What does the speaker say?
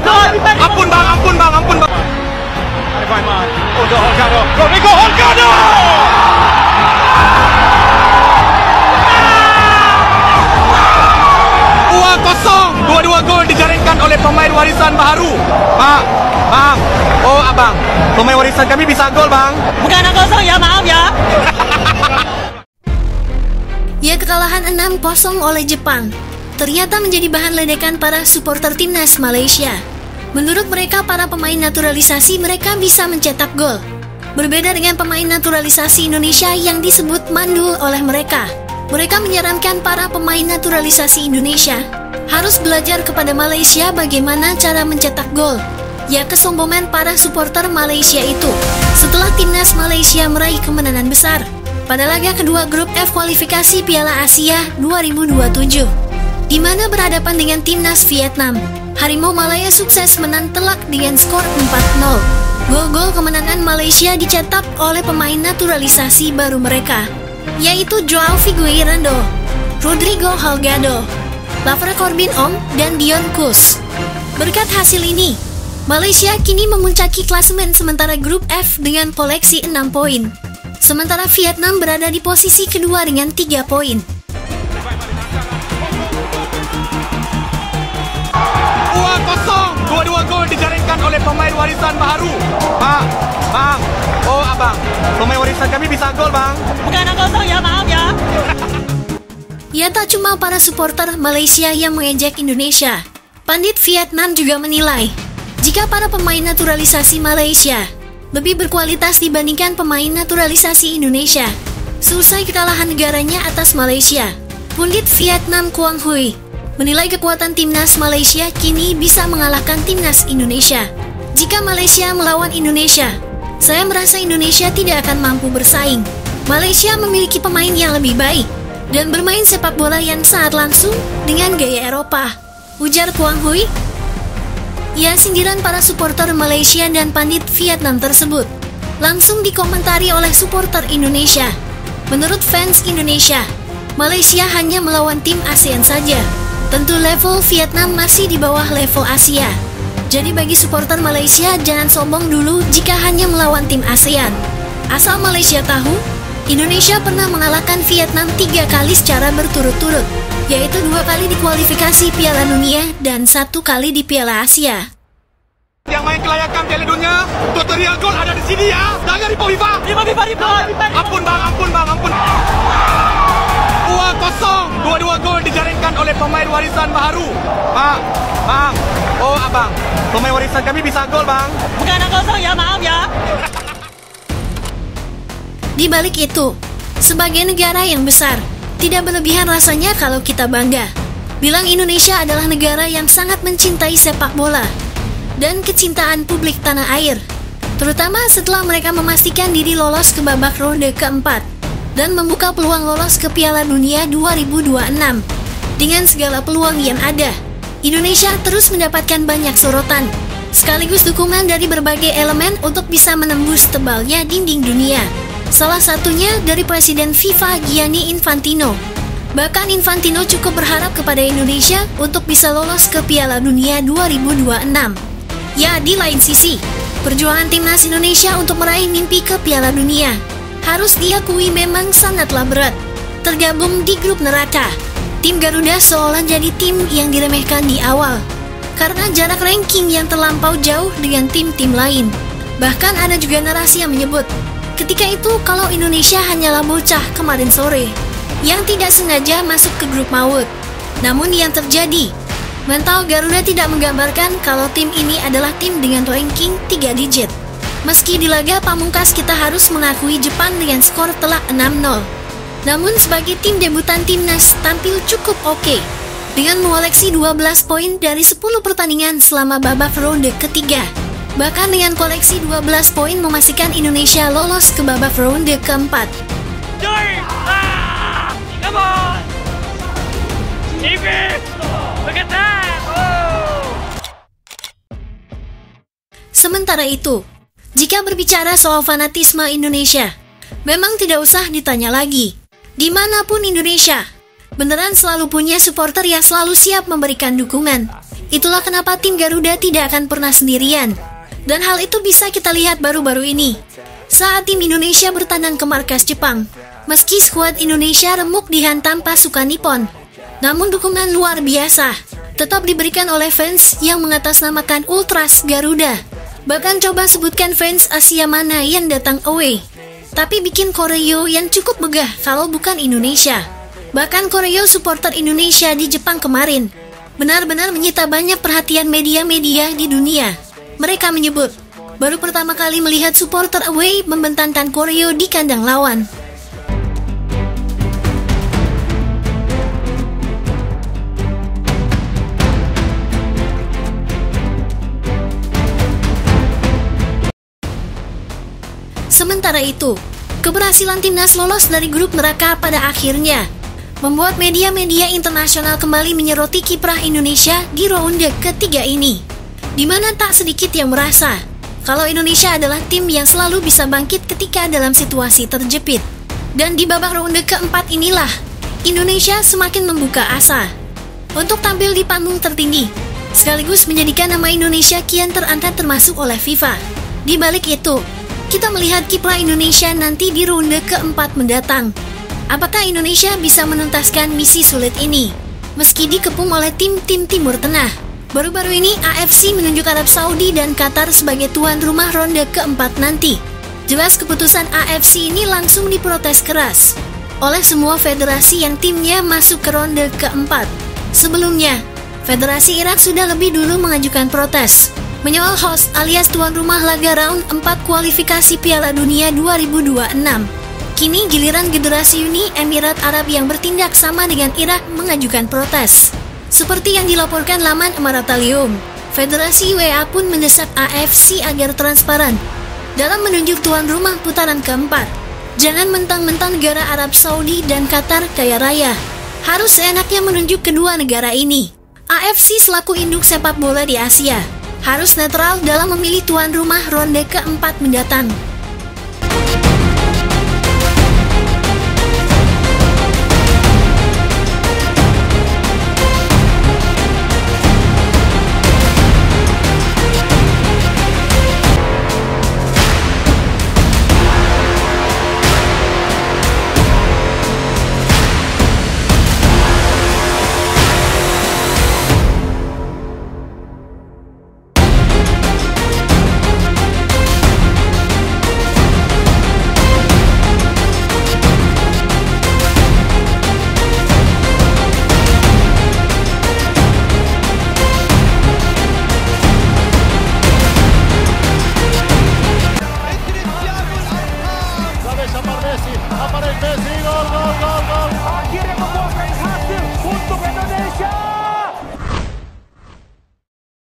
Ampun bang. Untuk Holgado. Rodrigo Holgado. Kosong. Dua gol dijaringkan oleh pemain warisan baru. Bang. Oh abang, pemain warisan kami bisa gol bang. Bukan 0 ya, maaf ya. Ya, kekalahan 6-0 oleh Jepang ternyata menjadi bahan ledekan para supporter timnas Malaysia. Menurut mereka, para pemain naturalisasi mereka bisa mencetak gol. Berbeda dengan pemain naturalisasi Indonesia yang disebut mandul oleh mereka. Mereka menyarankan para pemain naturalisasi Indonesia harus belajar kepada Malaysia bagaimana cara mencetak gol. Ya, kesombongan para supporter Malaysia itu setelah timnas Malaysia meraih kemenangan besar pada laga kedua grup F kualifikasi Piala Asia 2027, di mana berhadapan dengan timnas Vietnam. Harimau Malaya sukses menang telak dengan skor 4-0. Gol-gol kemenangan Malaysia dicetak oleh pemain naturalisasi baru mereka, yaitu Joao Figueiredo, Rodrigo Holgado, Lavra Corbin Ong, dan Dion Kus. Berkat hasil ini, Malaysia kini memuncaki klasemen sementara grup F dengan koleksi 6 poin. Sementara Vietnam berada di posisi kedua dengan 3 poin. Kosong. Dua gol dijaringkan oleh pemain warisan baru. Bang. Oh abang, pemain warisan kami bisa gol bang. Bukan 0 ya, maaf ya. Ya, tak cuma para supporter Malaysia yang mengejek Indonesia. Pandit Vietnam juga menilai jika para pemain naturalisasi Malaysia lebih berkualitas dibandingkan pemain naturalisasi Indonesia. Selesai kekalahan negaranya atas Malaysia, Pundit Vietnam Quang Huy menilai kekuatan timnas Malaysia kini bisa mengalahkan timnas Indonesia. Jika Malaysia melawan Indonesia, saya merasa Indonesia tidak akan mampu bersaing. Malaysia memiliki pemain yang lebih baik dan bermain sepak bola yang sangat langsung dengan gaya Eropa, ujar Quang Huy. Ya, sindiran para supporter Malaysia dan pandit Vietnam tersebut langsung dikomentari oleh supporter Indonesia. Menurut fans Indonesia, Malaysia hanya melawan tim ASEAN saja. Tentu level Vietnam masih di bawah level Asia. Jadi bagi supporter Malaysia, jangan sombong dulu jika hanya melawan tim ASEAN. Asal Malaysia tahu, Indonesia pernah mengalahkan Vietnam 3 kali secara berturut-turut, yaitu 2 kali di kualifikasi Piala Dunia dan 1 kali di Piala Asia. Yang main kelayakan Piala Dunia, tutorial gol ada di sini ya. Jangan di FIFA. Ampun bang. Kosong. Dua gol dijaringkan oleh pemain warisan baru. Bang. Oh abang, pemain warisan kami bisa gol bang. Bukan 0 ya, maaf ya. Di balik itu, sebagai negara yang besar, tidak berlebihan rasanya kalau kita bangga bilang Indonesia adalah negara yang sangat mencintai sepak bola dan kecintaan publik tanah air, terutama setelah mereka memastikan diri lolos ke babak ronde keempat dan membuka peluang lolos ke Piala Dunia 2026. Dengan segala peluang yang ada, Indonesia terus mendapatkan banyak sorotan, sekaligus dukungan dari berbagai elemen untuk bisa menembus tebalnya dinding dunia. Salah satunya dari Presiden FIFA Gianni Infantino. Bahkan Infantino cukup berharap kepada Indonesia untuk bisa lolos ke Piala Dunia 2026. Ya, di lain sisi, perjuangan timnas Indonesia untuk meraih mimpi ke Piala Dunia harus diakui memang sangatlah berat. Tergabung di grup neraka, tim Garuda seolah jadi tim yang diremehkan di awal karena jarak ranking yang terlampau jauh dengan tim-tim lain. Bahkan ada juga narasi yang menyebut ketika itu kalau Indonesia hanyalah bocah kemarin sore yang tidak sengaja masuk ke grup maut. Namun yang terjadi, mental Garuda tidak menggambarkan kalau tim ini adalah tim dengan ranking 3 digit. Meski di laga pamungkas kita harus mengakui Jepang dengan skor telak 6-0. Namun sebagai tim debutan timnas tampil cukup oke dengan mengoleksi 12 poin dari 10 pertandingan selama babak ronde ketiga. Bahkan dengan koleksi 12 poin memastikan Indonesia lolos ke babak ronde keempat. Come on! Look at that! Sementara itu, jika berbicara soal fanatisme Indonesia, memang tidak usah ditanya lagi. Dimanapun Indonesia, beneran selalu punya supporter yang selalu siap memberikan dukungan. Itulah kenapa tim Garuda tidak akan pernah sendirian. Dan hal itu bisa kita lihat baru-baru ini, saat tim Indonesia bertandang ke markas Jepang. Meski skuad Indonesia remuk dihantam pasukan Nippon, namun dukungan luar biasa tetap diberikan oleh fans yang mengatasnamakan Ultras Garuda. Bahkan coba sebutkan fans Asia mana yang datang away, tapi bikin koreo yang cukup megah kalau bukan Indonesia. Bahkan koreo supporter Indonesia di Jepang kemarin benar-benar menyita banyak perhatian media-media di dunia. Mereka menyebut, baru pertama kali melihat supporter away membentangkan koreo di kandang lawan. Sementara itu, keberhasilan timnas lolos dari grup neraka pada akhirnya membuat media-media internasional kembali menyoroti kiprah Indonesia di ronde ketiga ini, di mana tak sedikit yang merasa kalau Indonesia adalah tim yang selalu bisa bangkit ketika dalam situasi terjepit. Dan di babak ronde keempat inilah Indonesia semakin membuka asa untuk tampil di panggung tertinggi, sekaligus menjadikan nama Indonesia kian terangkat termasuk oleh FIFA. Di balik itu, kita melihat kiprah Indonesia nanti di ronde keempat mendatang. Apakah Indonesia bisa menuntaskan misi sulit ini meski dikepung oleh tim-tim Timur Tengah? Baru-baru ini AFC menunjuk Arab Saudi dan Qatar sebagai tuan rumah ronde keempat nanti. Jelas keputusan AFC ini langsung diprotes keras oleh semua federasi yang timnya masuk ke ronde keempat. Sebelumnya, Federasi Irak sudah lebih dulu mengajukan protes menyoal host alias tuan rumah laga round 4 kualifikasi Piala Dunia 2026. Kini giliran generasi Uni Emirat Arab yang bertindak sama dengan Irak mengajukan protes. Seperti yang dilaporkan laman Emaratalium, Federasi UEA pun mendesak AFC agar transparan dalam menunjuk tuan rumah putaran keempat. Jangan mentang-mentang negara Arab Saudi dan Qatar kaya raya, harus seenaknya menunjuk kedua negara ini. AFC selaku induk sepak bola di Asia harus netral dalam memilih tuan rumah ronde keempat mendatang. Aparece Messi, gol, gol, gol, gol.